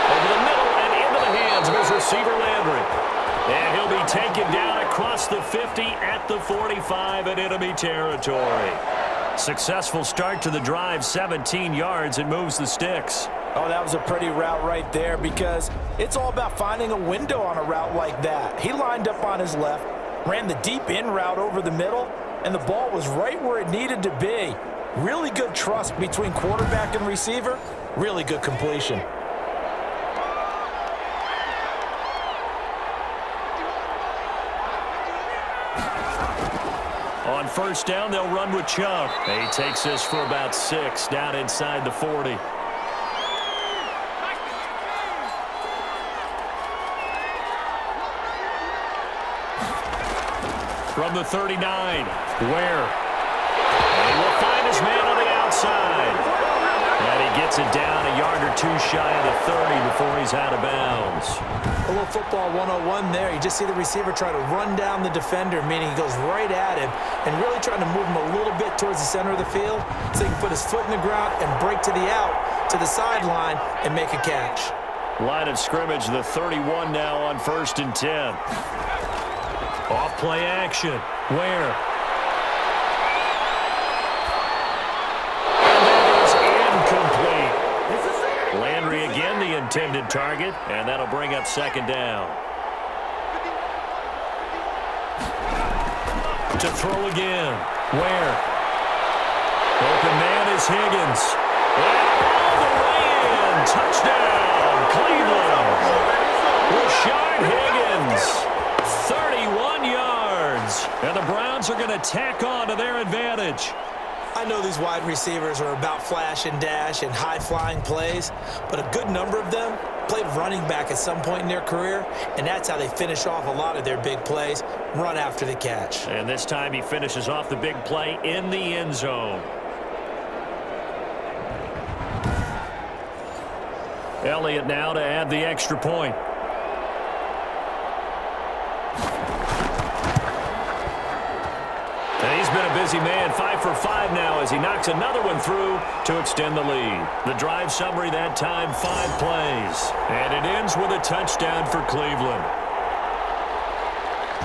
Over the middle and into the hands of his receiver Landry. And he'll be taken down across the 50 at the 45 in enemy territory. Successful start to the drive, 17 yards, and moves the sticks. Oh, that was a pretty route right there because it's all about finding a window on a route like that. He lined up on his left, ran the deep in route over the middle, and the ball was right where it needed to be. Really good trust between quarterback and receiver. Really good completion. On first down, they'll run with Chubb. He takes this for about 6 down inside the 40. From the 39, Ware. And he will find his man on the outside. And he gets it down a yard or 2 shy of the 30 before he's out of bounds. A little football 101 there. You just see the receiver try to run down the defender, meaning he goes right at him and really trying to move him a little bit towards the center of the field so he can put his foot in the ground and break to the out, to the sideline, and make a catch. Line of scrimmage, the 31 now on first and 10. Off play action. Ware. And that is intended target, and that'll bring up second down. To throw again. Where? Open man is Higgins. And all the way in. Touchdown, Cleveland. Rashard Higgins. 31 yards. And the Browns are going to tack on to their advantage. I know these wide receivers are about flash and dash and high-flying plays, but a good number of them played running back at some point in their career, and that's how they finish off a lot of their big plays, run after the catch. And this time he finishes off the big play in the end zone. Elliott now to add the extra point. And he's been a busy man, 5 for 5 now as he knocks another one through to extend the lead. The drive summary that time, 5 plays. And it ends with a touchdown for Cleveland.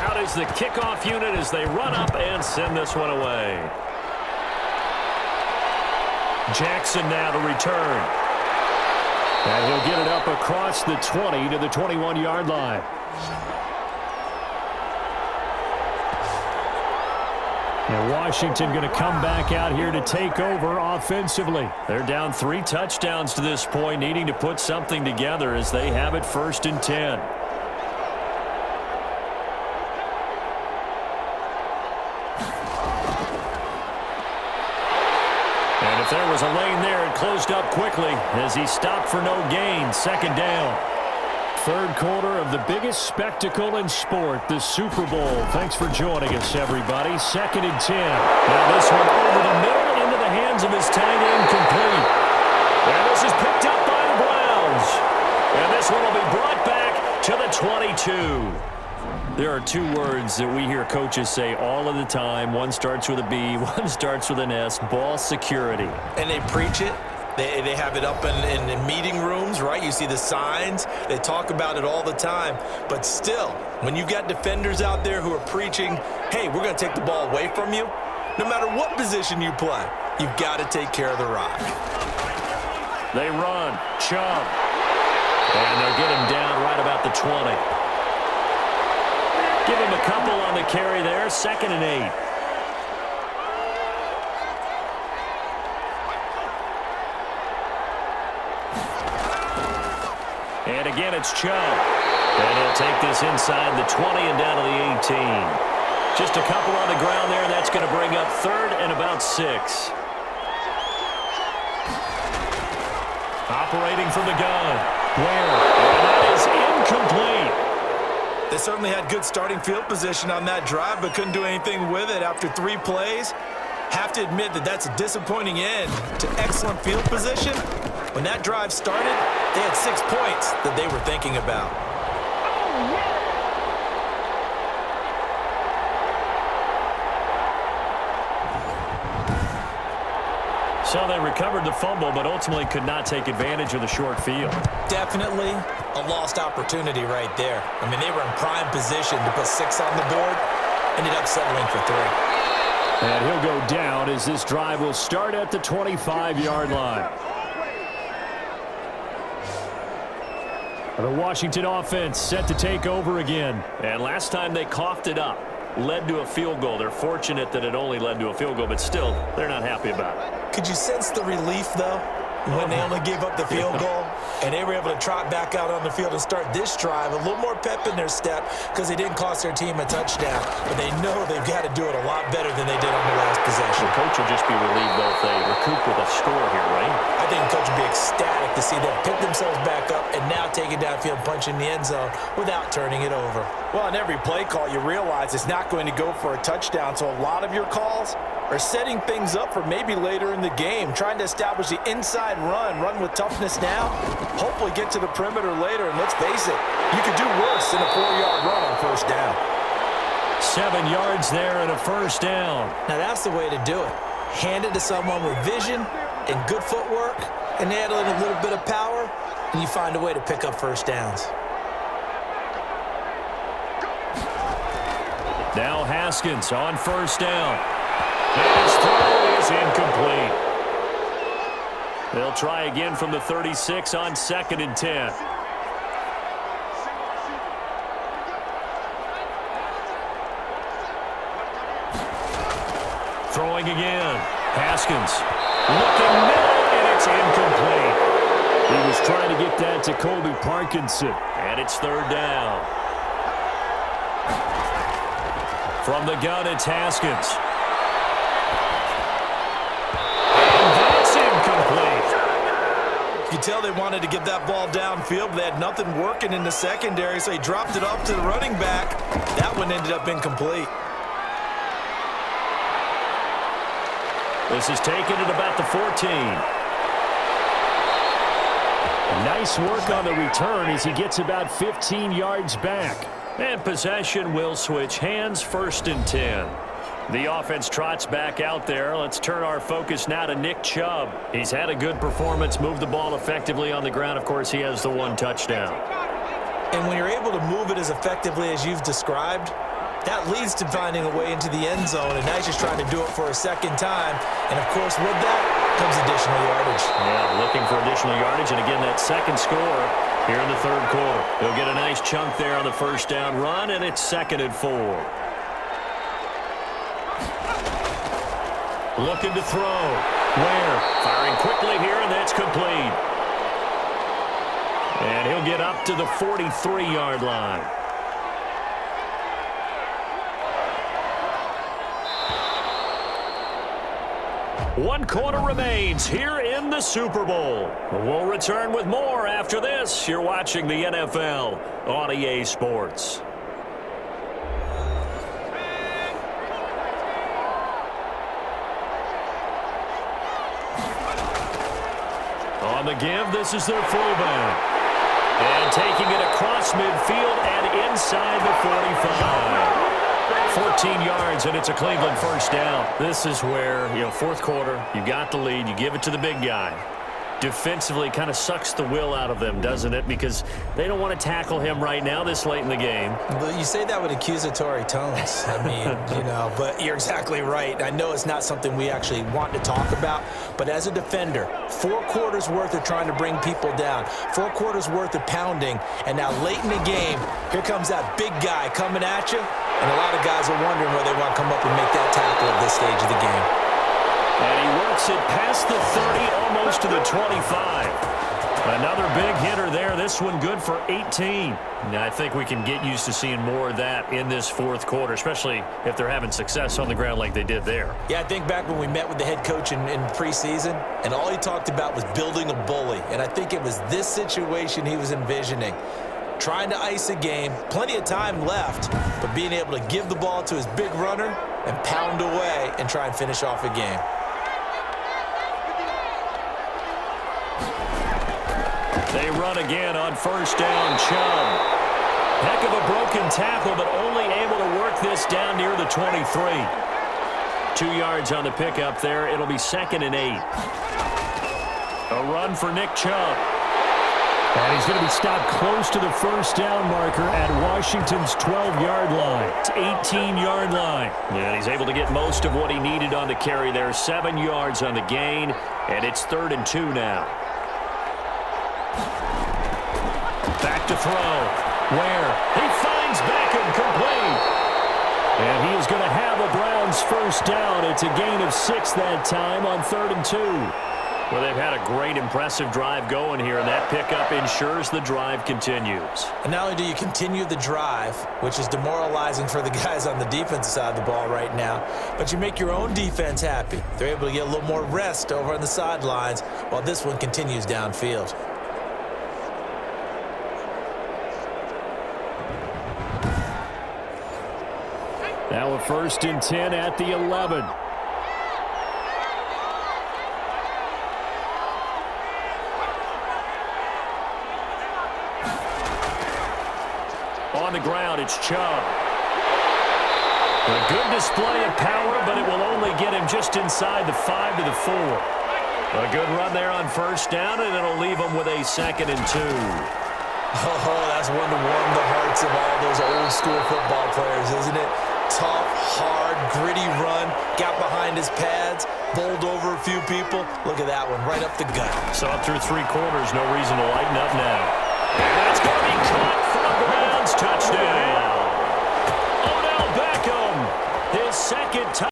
Out is the kickoff unit as they run up and send this one away. Jackson now to return. And he'll get it up across the 20 to the 21-yard line. And Washington going to come back out here to take over offensively. They're down 3 touchdowns to this point, needing to put something together as they have it 1st and 10. And if there was a lane there, it closed up quickly as he stopped for no gain. 2nd down. 3rd quarter of the biggest spectacle in sport, the Super Bowl. Thanks for joining us, everybody. 2nd and 10. Now this one over the middle into the hands of his tight end, complete. And this is picked up by the Browns. And this one will be brought back to the 22. There are 2 words that we hear coaches say all of the time. One starts with a B, one starts with an S, ball security. And they preach it. They have it up in meeting rooms, right? You see the signs. They talk about it all the time. But still, when you've got defenders out there who are preaching, hey, we're going to take the ball away from you, no matter what position you play, you've got to take care of the rock. They run. Chubb. And they'll get him down right about the 20. Give him a couple on the carry there. 2nd and 8. And again, it's Chubb. And he'll take this inside the 20 and down to the 18. Just a couple on the ground there. That's going to bring up 3rd and about 6. Operating from the gun. Where? And that is incomplete. They certainly had good starting field position on that drive, but couldn't do anything with it after 3 plays. Have to admit that that's a disappointing end to excellent field position. When that drive started, they had 6 points that they were thinking about. So they recovered the fumble, but ultimately could not take advantage of the short field. Definitely a lost opportunity right there. I mean, they were in prime position to put 6 on the board, ended up settling for 3. And he'll go down as this drive will start at the 25-yard line. The Washington offense set to take over again. And last time they coughed it up, led to a field goal. They're fortunate that it only led to a field goal, but still, they're not happy about it. Could you sense the relief, though, when they only gave up the field goal and they were able to trot back out on the field and start this drive a little more pep in their step because they didn't cost their team a touchdown, but they know they've got to do it a lot better than they did on the last possession. The coach will just be relieved, though, if they recoup with a score here, right? I think the coach will be ecstatic to see them pick themselves back up and now take it downfield, punching the end zone without turning it over. Well, on every play call, you realize it's not going to go for a touchdown, so a lot of your calls are setting things up for maybe later in the game, trying to establish the inside run with toughness now, hopefully get to the perimeter later, and let's face it, you could do worse than a 4-yard run on 1st down. 7 yards there and a 1st down. Now that's the way to do it. Hand it to someone with vision and good footwork, and add in a little bit of power, and you find a way to pick up 1st downs. Now Haskins on 1st down. And his throw is incomplete. They'll try again from the 36 on 2nd and 10. Throwing again. Haskins looking middle, and it's incomplete. He was trying to get that to Colby Parkinson. And it's 3rd down. From the gun, it's Haskins. And that's incomplete. You can tell they wanted to get that ball downfield, but they had nothing working in the secondary, so he dropped it up to the running back. That one ended up incomplete. This is taken at about the 14. Nice work on the return as he gets about 15 yards back. And possession will switch hands, 1st and 10. The offense trots back out there. Let's turn our focus now to Nick Chubb. He's had a good performance, moved the ball effectively on the ground. Of course, he has the 1 touchdown. And when you're able to move it as effectively as you've described, that leads to finding a way into the end zone, and now he's just trying to do it for a 2nd time. And, of course, with that comes additional yardage. Yeah, looking for additional yardage, and again, that 2nd score here in the 3rd quarter. He'll get a nice chunk there on the 1st down run, and it's 2nd and 4. Looking to throw. Ware firing quickly here, and that's complete. And he'll get up to the 43-yard line. One quarter remains here in the Super Bowl. We'll return with more after this. You're watching the NFL on EA Sports. On the give, this is their fullback. And taking it across midfield and inside the 45. 14 yards, and it's a Cleveland 1st down. This is where, 4th quarter, you got the lead, you give it to the big guy. Defensively kind of sucks the will out of them, doesn't it? Because they don't want to tackle him right now this late in the game. But you say that with accusatory tones. I mean, but you're exactly right. I know it's not something we actually want to talk about, but as a defender, 4 quarters worth of trying to bring people down, 4 quarters worth of pounding, and now late in the game, here comes that big guy coming at you, and a lot of guys are wondering where they want to come up and make that tackle at this stage of the game. And he works it past the 30, almost to the 25. Another big hitter there. This one good for 18. Now, I think we can get used to seeing more of that in this 4th quarter, especially if they're having success on the ground like they did there. Yeah, I think back when we met with the head coach in preseason, and all he talked about was building a bully. And I think it was this situation he was envisioning. Trying to ice a game, plenty of time left, but being able to give the ball to his big runner and pound away and try and finish off a game. They run again on 1st down, Chubb. Heck of a broken tackle, but only able to work this down near the 23. 2 yards on the pickup there. It'll be 2nd and 8. A run for Nick Chubb. And he's going to be stopped close to the 1st down marker at Washington's 12-yard line. It's 18-yard line. And he's able to get most of what he needed on the carry there. 7 yards on the gain, and it's 3rd and 2 now. Back to throw. Where? He finds Beckham complete. And he is going to have a Browns 1st down. It's a gain of 6 that time on 3rd and 2. Well, they've had a great, impressive drive going here, and that pickup ensures the drive continues. And not only do you continue the drive, which is demoralizing for the guys on the defensive side of the ball right now, but you make your own defense happy. They're able to get a little more rest over on the sidelines while this one continues downfield. Now a 1st and 10 at the 11. On the ground, it's Chubb. A good display of power, but it will only get him just inside the 5 to the 4. A good run there on 1st down, and it'll leave him with a 2nd and 2. Oh, that's one to warm the hearts of all those old school football players, isn't it? Tough, hard, gritty run, got behind his pads, bowled over a few people. Look at that one, right up the gut. So up through 3 quarters, no reason to lighten up now. And that's going to be caught for the Browns. Touchdown. Odell Beckham, his second touchdown.